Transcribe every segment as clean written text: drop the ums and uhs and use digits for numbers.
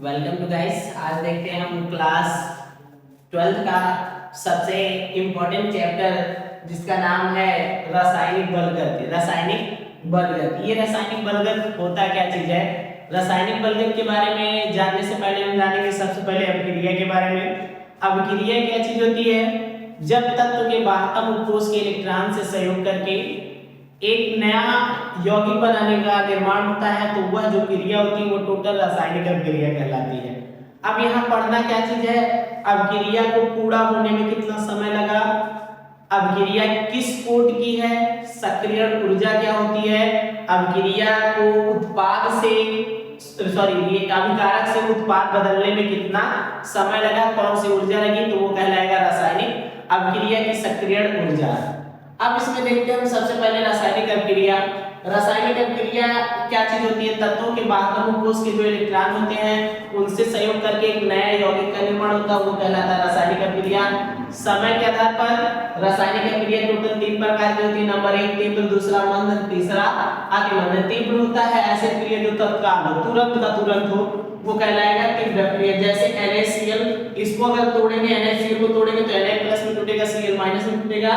Welcome to guys. आज देखते हैं हम क्लास 12th का सबसे इम्पोर्टेंट चैप्टर जिसका नाम है रासायनिक बलगत। रासायनिक बलगत, ये रासायनिक बलगत होता क्या चीज है? रासायनिक बलगत के बारे में जानने से पहले हम जानेंगे सबसे पहले अभिक्रिया के बारे में। अभिक्रिया क्या चीज होती है? जब तत्व के बाह्यतम उपकोष के इलेक्ट्रॉन से सहयोग करके एक नया यौगिक बनाने का निर्माण होता है तो वह जो क्रिया होती है वो टोटल रासायनिक अभिक्रिया कहलाती है। अब यहाँ पढ़ना क्या चीज है? अभिक्रिया को पूरा होने में कितना समय लगा, अभिक्रिया किस कोट की है, सक्रियण ऊर्जा क्या होती है, अभिक्रिया को उत्पाद से ये अभिकारक से उत्पाद बदलने में कितना समय लगा, कौन सी ऊर्जा लगी, तो वो कहलाएगा रासायनिक अभिक्रिया की सक्रियण ऊर्जा। अब इसमें देखते हैं हम सबसे पहले रासायनिक अभिक्रिया। रासायनिक अभिक्रिया क्या चीज होती है? तत्वों के बाह्यतम उपकोष के जो इलेक्ट्रॉन होते हैं उनसे सहयोग करके एक नया यौगिक का निर्माण होता है, वो कहलाता है रासायनिक अभिक्रिया। समय के आधार पर रासायनिक अभिक्रिया टोटल 3 प्रकार की होती है। नंबर 1 तीव्र, दूसरा मंद, तीसरा अतिमंद। तीव्र होता है ऐसे क्रिया जो तत्काल हो, तुरंत का तुरंत हो, वो कहलाएगा तीव्र क्रिया। जैसे NaCl, इसको अगर तोड़ेंगे, NaCl को तोड़ेंगे तो Na+ में टूटेगा, Cl- में टूटेगा।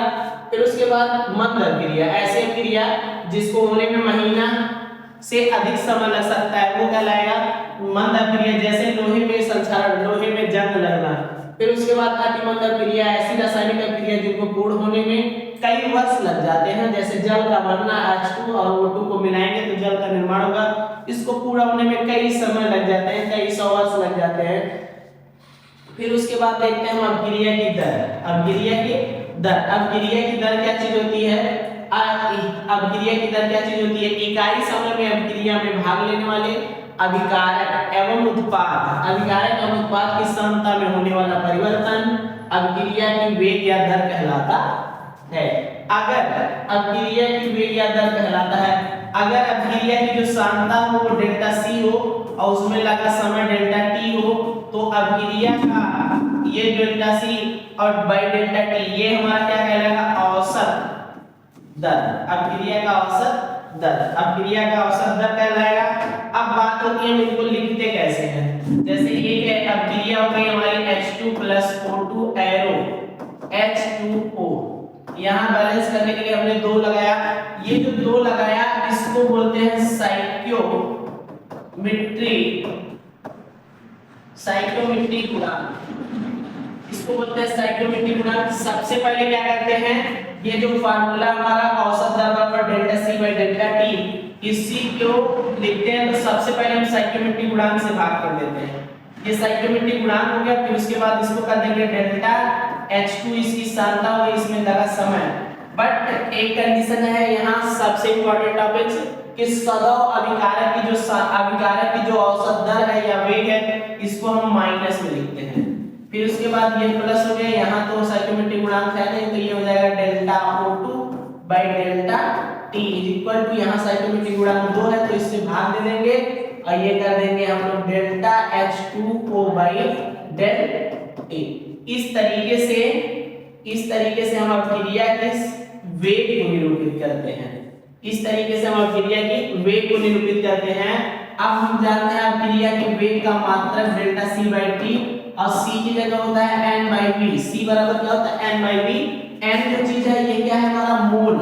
फिर उसके बाद मंद क्रिया, ऐसे क्रिया जिसको होने में महीना से अधिक समय लग सकता है, वो कहलाएगा मंद क्रिया। जैसे लोहे में संक्षारण, लोहे में जंग लगना। फिर उसके बाद अतिमंद क्रिया, ऐसी रासायनिक क्रिया जिनको पूर्ण होने में कई वर्ष लग जाते हैं। जैसे जल का बनना, H2 और O2 को मिलाएंगे तो जल का निर्माण होगा, इसको पूरा होने में कई समय लग जाते हैं, कई 100 वर्ष लग जाते हैं। फिर उसके बाद देखते हैं हम अभिक्रिया की दर। अभिक्रिया की दर, अभिक्रिया की दर क्या चीज होती है? अभिक्रिया की दर क्या चीज होती है? इकाई समय में अभिक्रिया में भाग लेने वाले अभिकारक एवं उत्पाद, अभिकारक एवं उत्पाद की समता में होने वाला परिवर्तन अभिक्रिया की वेग या दर कहलाता है। अगर अभिक्रिया की वेग या दर कहलाता है, अगर अभिक्रिया की जो सांद्रता हो वो डेल्टा C हो और उसमें लगा समय डेल्टा T हो, तो अभिक्रिया का ये डेल्टा C और बाई डेल्टा T ये हमारा क्या कहलाएगा? औसत दर। अभिक्रिया का औसत दर, अभिक्रिया का औसत दर कहलाएगा। अब बात होती है इनको लिखते कैसे हैं। जैसे एक है अभिक्रिया हो गई हमारी H2 + O2 एरो H2O, यहाँ बैलेंस करने के लिए हमने 2 लगाया। ये जो 2 लगाया इसको बोलते हैं साइक्रोमेट्री गुणांक, इसको बोलते हैं साइक्रोमेट्री गुणांक। सबसे पहले क्या करते हैं, ये जो फार्मूला हमारा औसत दर बराबर delta C by delta T, इसी को लिखते हैं तो सबसे पहले हम साइक्रोमेट्री गुणांक से भाग कर देते हैं। ये साइक्रोमेट्री गुणांक हो गया। फिर उसके बाद इसको कर देंगे डेल्टा H2, इसकी सांद्रता हो, इसमें लगा समय। बट एक कंडीशन है यहाँ, सबसे इंपॉर्टेंट टॉपिक कि सदैव अभिकारक की जो औसत दर है या वेग है, इसको हम माइनस में लिखते हैं। फिर उसके बाद ये प्लस हो गया, यहाँ तो साइक्रोमेट्री गुणांक है नहीं तो ये हो जाएगा delta O2 by delta T equal to, यहाँ साइक्रोमेट्री गुणांक 2 है तो इससे भाग दे देंगे और ये कर देंगे हम लोग delta H2O by delta T। इस तरीके से हम अभिक्रिया के वेग को निरूपित करते हैं। इस तरीके से हम अभिक्रिया की वेग को निरूपित करते हैं। अब हम जानते हैं अभिक्रिया के वेग का मात्रक डेल्टा C बाई T और C की जगह होता है N बाई V। C बराबर क्या होता है? N by V। N जो चीज है ये क्या है हमारा? मोल,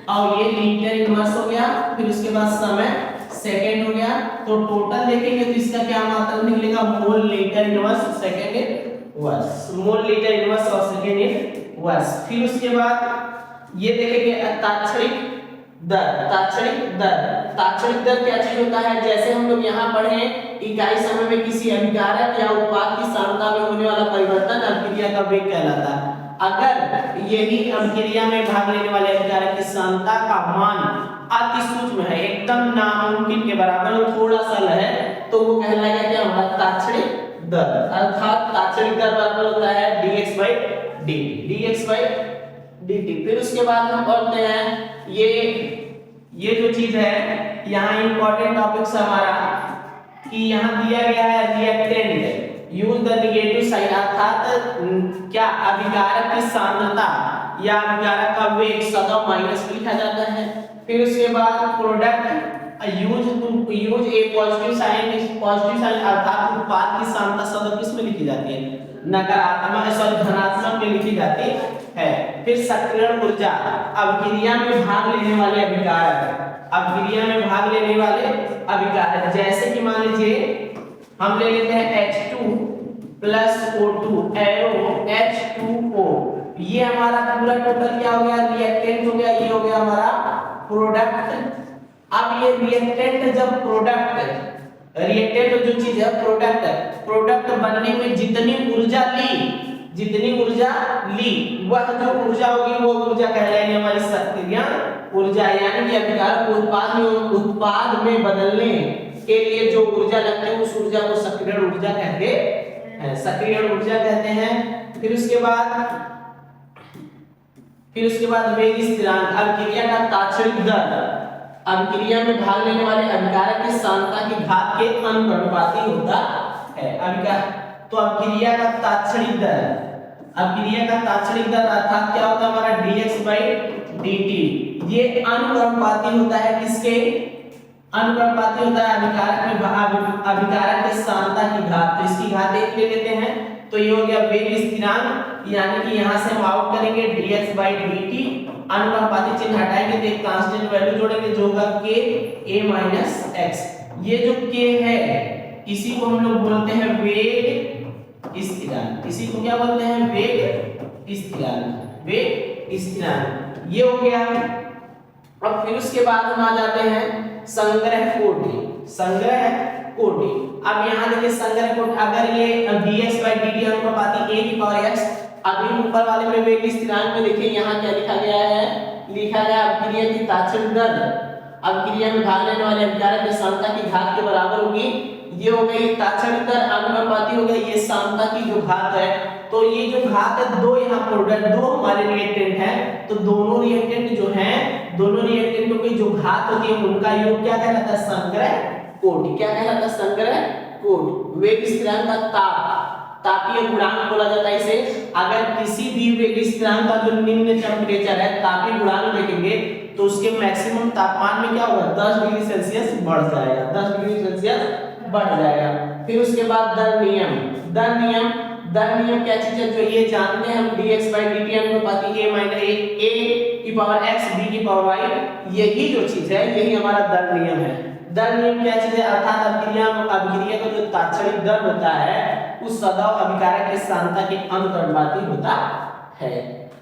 और ये लीटर इनवर्स हो गया। फिर उसके बाद समय सेकंड हो गया। तो टोटल देखेंगे तो इसका क्या मात्रक निकलेगा? मोल, लीटर इनवर्स, सेकंड इनवर्स। मोल, लीटर इनवर्स और सेकंड इनवर्स। फिर उसके बाद ये देखेंगे तात्क्षणिक दर। तात्क्षणिक दर क्या चीज होता है? जैसे हम लोग यहाँ पढ़े इकाई समय में किसी अभिकारक या उत्पाद की सांद्रता में होने वाला परिवर्तन अभिक्रिया का वेग कहलाता है। अगर यही अभिक्रिया में भाग लेने वाले अभिकारक की सांद्रता का मान अति सूक्ष्म है, एकदम नामुमकिन के बराबर हो, थोड़ा सा है, तो वो कहलाएगा क्या? हमारा तात्क्षणिक दर। अर्थात तात्क्षणिक दर बराबर होता है dx/dt। फिर उसके बाद हम पढ़ते हैं ये जो चीज है, यहाँ इंपॉर्टेंट टॉपिक्स हमारा कि यहाँ दिया गया है reactant use the negative side, अर्थात क्या अभिकारक की सांद्रता या अभिकारक का वेग सदैव माइनस में लिखा जाता है। फिर उसके बाद यूज ए पॉजिटिव साइन अर्थात उत्पाद की सांता शब्द किस में लिखी जाती है? नकारात्मक सॉरी धनात्मक में लिखी जाती है। फिर सक्रियण ऊर्जा अभिक्रिया में भाग लेने वाले अभिकारक, अभिक्रिया में भाग लेने वाले अभिकारक, जैसे कि मान लीजिए हम ले लेते हैं H2 plus O2 arrow H2O, ये हमारा पूरा टोटल क्या हो गया? रिएक्टेंट हो गया, ये हो गया हमारा प्रोडक्ट। अब ये रिएक्टेंट जब प्रोडक्ट, रिएक्टेंट जो चीज है प्रोडक्ट बनने में जितनी ऊर्जा ली वह जो ऊर्जा होगी वो ऊर्जा कहलाएगी हमारी सक्रियण ऊर्जा, यानी कि अभिकारक को उत्पाद में बदलने के लिए जो ऊर्जा लगती है उस ऊर्जा को सक्रियण ऊर्जा कहते हैं, सक्रियण ऊर्जा कहते हैं। फिर उसके बाद वेग स्थिरांक अभिक्रिया का तात्क्षणिक दर, अभिक्रिया में भाग लेने वाले अभिकारक की सांद्रता की घात के अनुपाती होता है। तो अभिक्रिया का तात्क्षणिक दर अर्थात क्या होता है हमारा dx/dt, ये अनुपाती होता है किसके? अनुपाती होता है अभिकारक के सांद्रता की घात। तो इसकी घात 1 ले लेते हैं, तो ये हो गया वेग स्थिरांक, यानी कि यहां से हम आउट करेंगे dx/dt, अनुपाती चिन्ह हटाएंगे तो एक कांस्टेंट वैल्यू जोड़ेंगे जो होगा k a - x। ये जो k है इसी को हम लोग बोलते हैं वेग स्थिरांक, इसी को क्या बोलते हैं? वेग स्थिरांक, वेग स्थिरांक ये हो गया। अब फिर उसके बाद हम आ जाते हैं संग्रह कोटि, संग्रह कोटि। अब यहाँ देखिए संग्रह कोटि, अगर ये dx/dt अनुपाती a की पावर x, अभी ऊपर वाले में वेग स्थिरांक में देखिए यहाँ क्या लिखा गया है? लिखा गया अभिक्रिया की तात्क्षणिक दर अभिक्रिया में भाग लेने वाले अभिकारक की सांद्रता की घात के बराबर होगी। ये हो गई तात्क्षणिक दर, अनुपाती हो गई ये सांद्रता की जो घात है। तो ये जो घात है दो यहाँ प्रोडक्ट, दो हमारे रिएक्टेंट हैं, तो दोनों रिएक्टेंट जो हैं, दोनों रिएक्टेंटों की जो घात होती है उनका योग क्या कहलाता है? संग्रह कोटि। क्या कहलाता है? संग्रह कोटि। वेग स्थिरांक का तापीय गुणांक बोला जाता है इसे। अगर किसी भी वेग स्थिरांक का जो निम्न टेम्परेचर है तापीय गुणांक देखेंगे तो उसके मैक्सिमम तापमान में क्या होगा? 10 डिग्री सेल्सियस बढ़ जाएगा, 10 डिग्री सेल्सियस बढ़ जाएगा। फिर उसके बाद दर नियम, दर नियम क्या चीज है? जो ये जानते हैं हम dx/dt अनुपाती a की पावर x b की पावर y, यही जो चीज है यही हमारा दर नियम है। दर नियम क्या चीज है? अर्थात अभिक्रिया का जो तात्क्षणिक दर होता है उस सदैव अभिकारक के सांद्रता के अनुपाती होता है।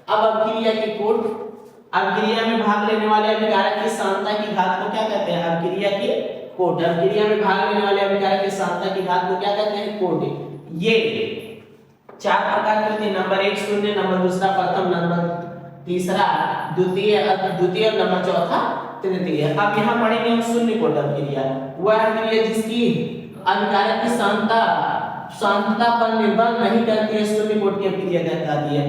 अब अभिक्रिया की कोट, अभिक्रिया में भाग लेने वाले अभिकारक की सांद्रता की घात को क्या कहते हैं? अभिक्रिया की कोट। अभिक्रिया में भाग लेने वाले अभिकारक की सांद्रता की घात को क्या कहते हैं? कोट। ये 4 प्रकार की होती है। नंबर 1 शून्य, नंबर दूसरा प्रथम, नंबर तीसरा द्वितीय, नंबर चौथा तृतीय। अब यहाँ पढ़ेंगे हम शून्य कोट अभिक्रिया, वह अभिक्रिया जिसकी अभिकारक की सांद्रता पर निर्भर नहीं करती है, शून्य कोट की अभिक्रिया कहलाती है।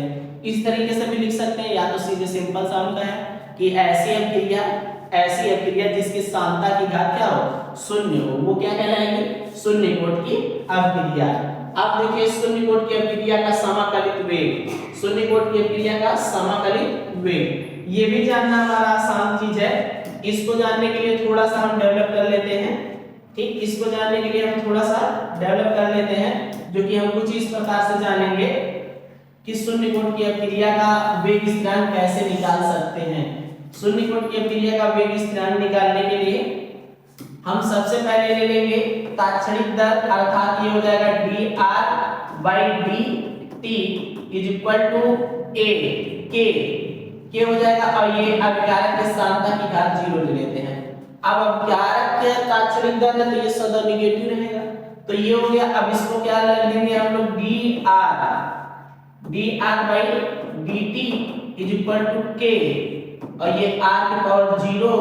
इस तरीके से भी लिख सकते हैं, या तो सीधे सिंपल सा होता है कि ऐसी अभिक्रिया जिसकी सांद्रता की घात क्या हो? शून्य हो, वो क्या कहलाएगी? शून्य कोट की अभिक्रिया। अब देखिए शून्य कोट की अभिक्रिया का समाकलित वेग, शून्य कोट की अभिक्रिया का समाकलित वेग, ये भी जानना हमारा आसान चीज है। इसको जानने के लिए थोड़ा सा हम डेवलप कर लेते हैं, ठीक, इसको जानने के लिए हम थोड़ा सा डेवलप कर लेते हैं, जो कि हम कुछ इस प्रकार से जानेंगे कि शून्य कोट की अभिक्रिया का वेग स्थिरांक कैसे निकाल सकते हैं। शून्य कोट की अभिक्रिया का वेग स्थिरांक निकालने के लिए हम सबसे पहले ले लेंगे तात्क्षणिक दर, अर्थात ये हो जाएगा dr/dt k हो जाएगा, और ये अभिकारक के सांद्रता की घात 0 ले लेते हैं। अब अभिकारक के तात्क्षणिक दर है तो ये सदा नेगेटिव रहेगा, तो ये हो गया। अब इसको क्या लेंगे हम लोग? dr/dt k, और ये r की पावर 0।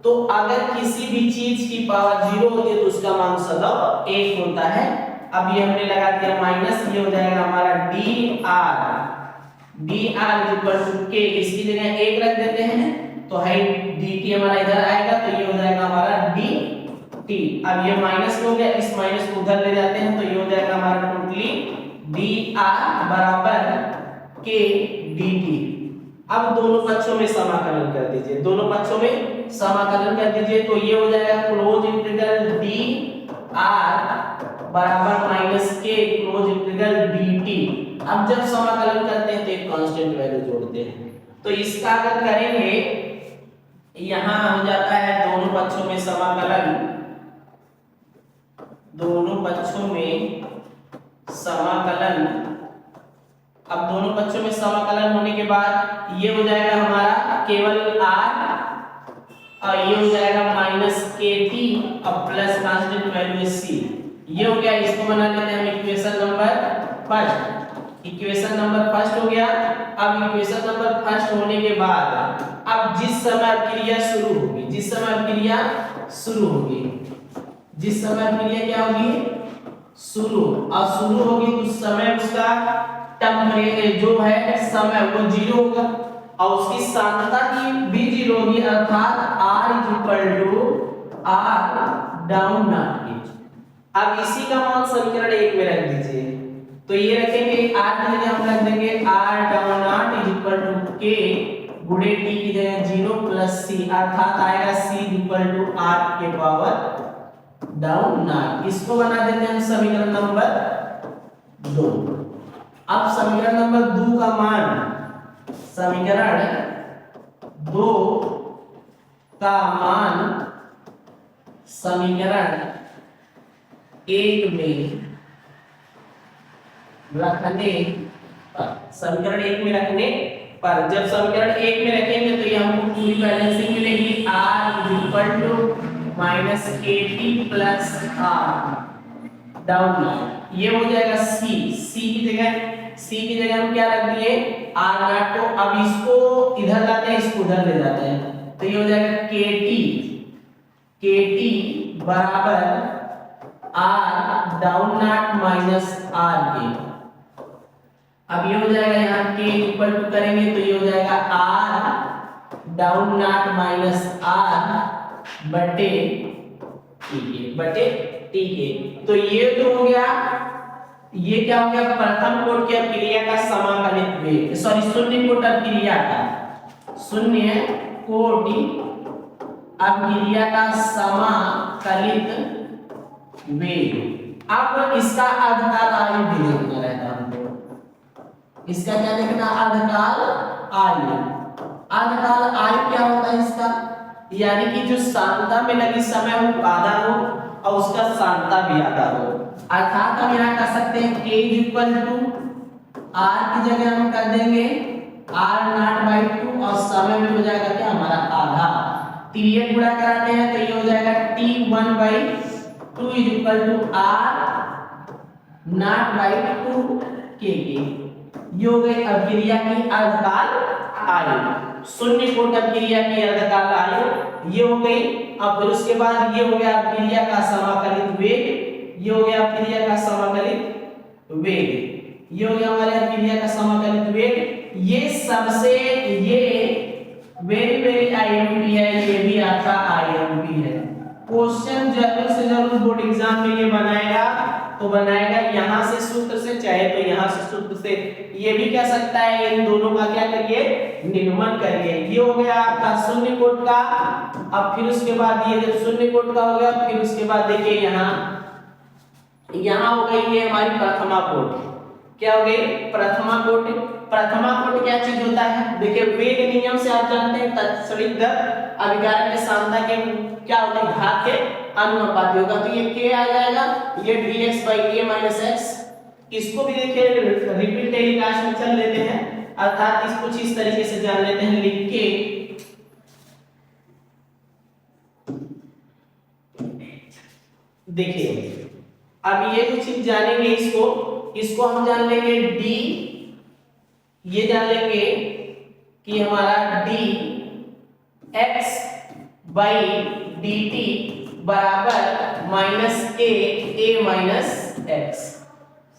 तो अगर किसी भी चीज की पावर 0 होती है तो उसका मान सदैव 1 होता है। अब ये हमने लगा दिया माइनस, ये हो जाएगा हमारा dr k, इसकी जगह 1 रख देते हैं तो है dt हमारा इधर आएगा, तो ये हो जाएगा हमारा dt। अब ये माइनस हो गया, इस माइनस को उधर ले जाते हैं तो ये हो जाएगा हमारा टोटली dr बराबर k dt। अब दोनों पक्षों में समाकलन कर दीजिए, दोनों पक्षों में समाकलन कर दीजिए तो ये हो जाएगा क्लोज इंटीग्रल डी आर बराबर माइनस के क्लोज इंटीग्रल डी टी। अब जब समाकलन करते हैं तो एक कांस्टेंट वैल्यू जोड़ते हैं, तो इसका अगर करेंगे यहां हो जाता है दोनों पक्षों में समाकलन, दोनों पक्षों में समाकलन। अब दोनों पक्षों में समाकलन होने के बाद ये हो जाएगा हमारा केवल r और ये हो जाएगा माइनस के टी और प्लस कांस्टेंट वैल्यू c। ये हो गया, इसको बना लेते हैं हम equation number first. Equation number first हो गया। अब इक्वेशन नंबर फर्स्ट होने के बाद अब जिस समय क्रिया शुरू होगी, जिस समय क्रिया शुरू होगी, जिस समय क्रिया क्या होगी शुरू, और शुरू होगी तो समय उसका टेम्परेचर जो है समय वो 0 होगा और उसकी सांद्रता की भी 0 होगी, अर्थात r डाउन नॉट h। अब इसी का मान समीकरण 1 में रख दीजिए, तो ये रखेंगे r की जगह हम रख देंगे r डाउन नॉट k गुणे t की जगह 0 प्लस c, अर्थात आएगा c r के पावर डाउन नॉट। इसको बना देते हैं हम समीकरण नंबर 2। अब समीकरण नंबर 2 का मान, समीकरण 2 का मान समीकरण 1 में रखने पर, समीकरण 1 में रखने पर जब समीकरण 1 में रखेंगे तो ये हमको पूरी बैलेंसिंग मिलेगी, r माइनस के T plus r down not. ये हो जाएगा c की जगह हम क्या रख दिए r नॉट को। अब इसको इधर लाते हैं, इसको उधर ले जाते हैं, तो ये हो जाएगा के टी बराबर r down not minus r के। अब ये हो जाएगा यहाँ के इक्वल टू करेंगे तो ये हो जाएगा r down not minus r बटे टी के। तो ये तो हो गया, ये क्या हो गया प्रथम कोट की क्रिया का समाकलित वेग, सॉरी शून्य कोट क्रिया का, शून्य कोट क्रिया का समाकलित वेग। अब इसका अर्धकाल आयु भी देखना रहता है हमको, इसका क्या देखना अर्धकाल आयु। अर्धकाल आयु क्या होता है इसका, यानी कि जो सांद्रता में लगी समय वो आधा हो और उसका सांद्रता भी आधा हो, अर्थात हम यहाँ कर सकते हैं k इक्वल टू r की जगह हम कर देंगे r नॉट बाई 2 और समय में हो जाएगा क्या हमारा आधा। पीरियड गुणा कराते हैं तो ये हो जाएगा t1 by 2 equal to r naught by 2 k। ये हो गई अभिक्रिया की अर्धकाल आयु, शून्य कोट अभिक्रिया की अर्धकाल आयु ये हो गई। अब फिर उसके बाद ये हो गया अभिक्रिया का समाकलित वेग, ये हो गया अभिक्रिया का समाकलित वेग, ये हो गया हमारे अभिक्रिया का समाकलित वेग। ये सबसे ये वेरी वेरी आईएमपी है, ये भी आपका आईएमपी है। क्वेश्चन जरूर से जरूर बोर्ड एग्जाम में ये बनाएगा, तो बनाएगा यहाँ से सूत्र से, चाहे तो यहाँ से सूत्र से, ये भी कह सकता है इन दोनों का क्या करिए निगमन करिए। ये हो गया आपका शून्य कोट का। अब फिर उसके बाद ये जब शून्य कोट का हो गया, फिर उसके बाद देखिए यहाँ हो गई ये हमारी प्रथमा कोट। क्या हो गई प्रथमा कोट। प्रथमा कोट क्या चीज होता है, देखिए वेग नियम से आप जानते हैं तत्सदित दर अभिकारक के सांद्रता के क्या होते हैं घात के अनुपाती होगा, तो ये k आ जाएगा, ये dx by a minus x। इसको भी देखिए रिपीट टेलीकास्ट में चल लेते हैं, अर्थात इस कुछ इस तरीके से जान लेते हैं लिख के। देखिए अब ये जो चीज जानेंगे इसको हम जान लेंगे d, ये जान लेंगे कि हमारा d x by dt बराबर माइनस a माइनस x।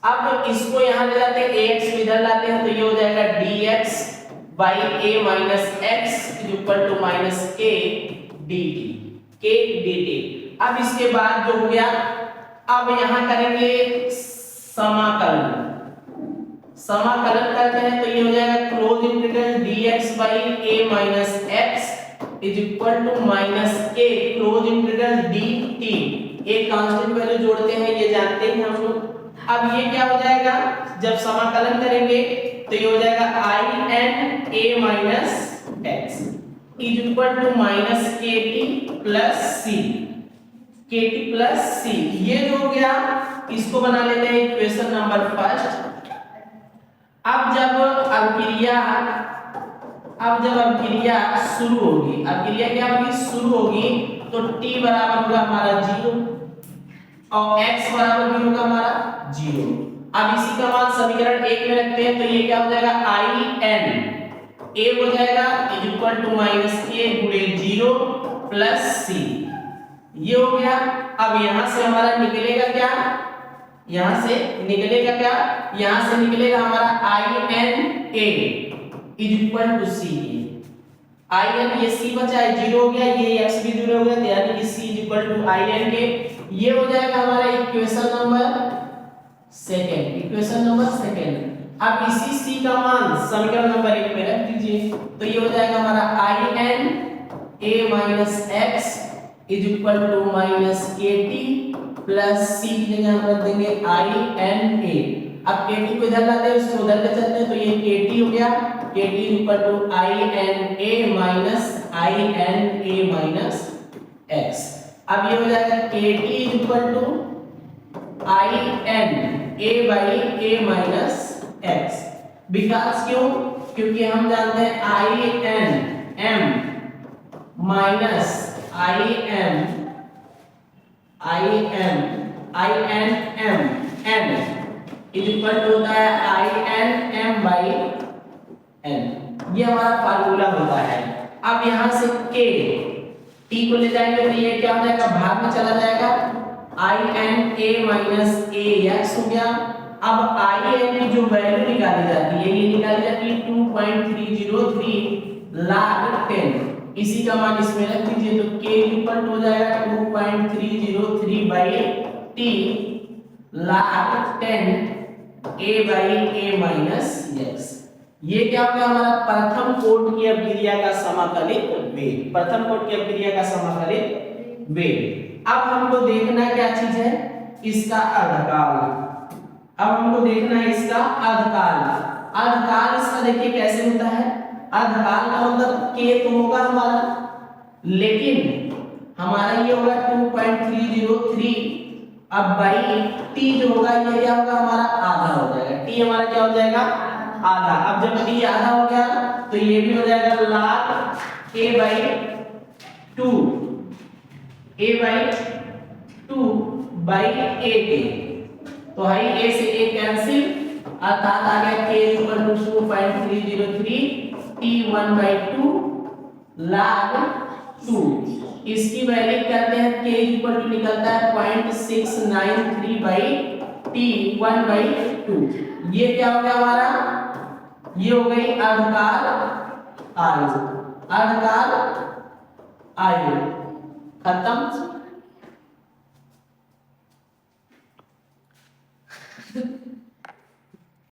अब इसको यहां ले जाते हैं ax को इधर लाते हैं तो ये हो जाएगा dx by a minus x equal to minus k dt। अब इसके बाद जो हो गया, अब यहां करेंगे समाकलन। समाकलन करते हैं तो ये हो जाएगा close integral dx by a minus x is equal to minus a close integral dt। एक कांस्टेंट वैल्यू जोड़ते हैं, ये जानते हैं हम लोग। अब ये क्या हो जाएगा, जब समाकलन करेंगे तो ये हो जाएगा i n a minus x is equal to minus kt plus c, kt plus c। ये जो हो गया, इसको बना लेते हैं इक्वेशन नंबर फर्स्ट। अब जब अभिक्रिया शुरू होगी, अभिक्रिया क्या होगी, शुरू होगी, तो t बराबर होगा हमारा 0 और x बराबर भी होगा हमारा 0। अब इसी का मान समीकरण 1 में रखते हैं तो ये क्या हो जाएगा, i n a हो जाएगा is equal to minus a गुणे 0 प्लस c। ये हो गया। अब यहां से हमारा निकलेगा क्या, यहां से निकलेगा क्या, यहां से निकलेगा हमारा i n a is equal to c। i n ये c बचा है 0 हो गया, ये x भी 0 हो गया, यानी कि c is equal to i n के। ये हो जाएगा हमारा equation number second, equation number second. अब इसी c का मान समीकरण नंबर 1 में रख दीजिए तो ये हो जाएगा हमारा i n a minus x is equal to minus kt plus c की जगह हम रख देंगे i n a। अब kt को इधर लाते हैं, उसको उधर ले चलते हैं तो ये kt हो गया, kt is equal to i n a minus i n a minus x। अब ये हो जाएगा kt is equal to i n a by a minus x। Because क्यों, क्योंकि हम जानते हैं i n m minus i n m n is equal to होता है i n m by n। ये हमारा फार्मूला होता है। अब यहां से k t को ले जाएंगे तो ये क्या हो जाएगा, भाग में चला जाएगा, i n a minus a x हो गया। अब i n की जो वैल्यू निकाली जाती है, ये निकाली जाती है 2.303 log 10। इसी का मान इसमें रख दीजिए तो k इक्वल हो जाएगा 2.303 by t log 10 a by a minus x। ये क्या हो गया, हमारा प्रथम कोटि की अभिक्रिया का समाकलित वेग, प्रथम कोटि की अभिक्रिया का समाकलित वेग। अब हमको देखना क्या चीज है, इसका अर्धकाल। अब हमको देखना है इसका अर्धकाल। अर्धकाल इसका देखिए कैसे होता है, अर्धकाल का मतलब k तो होगा हमारा, लेकिन हमारा ये होगा 2.303। अब भाई t जो होगा ये क्या होगा, हमारा आधा हो जाएगा, t हमारा क्या हो जाएगा, आधा। अब जब t आधा हो गया तो ये भी हो जाएगा log a by 2, a by 2 by a के। तो भाई a से a कैंसिल, अर्थात आ गया k equal to 2.303 t1 by 2 log 2। इसकी वैल्यू करते हैं, k इक्वल टू निकलता है 0.693 by t1 by 2। ये क्या हो गया हमारा, ये हो गई अर्धकाल आयु, अर्धकाल आयु खत्म।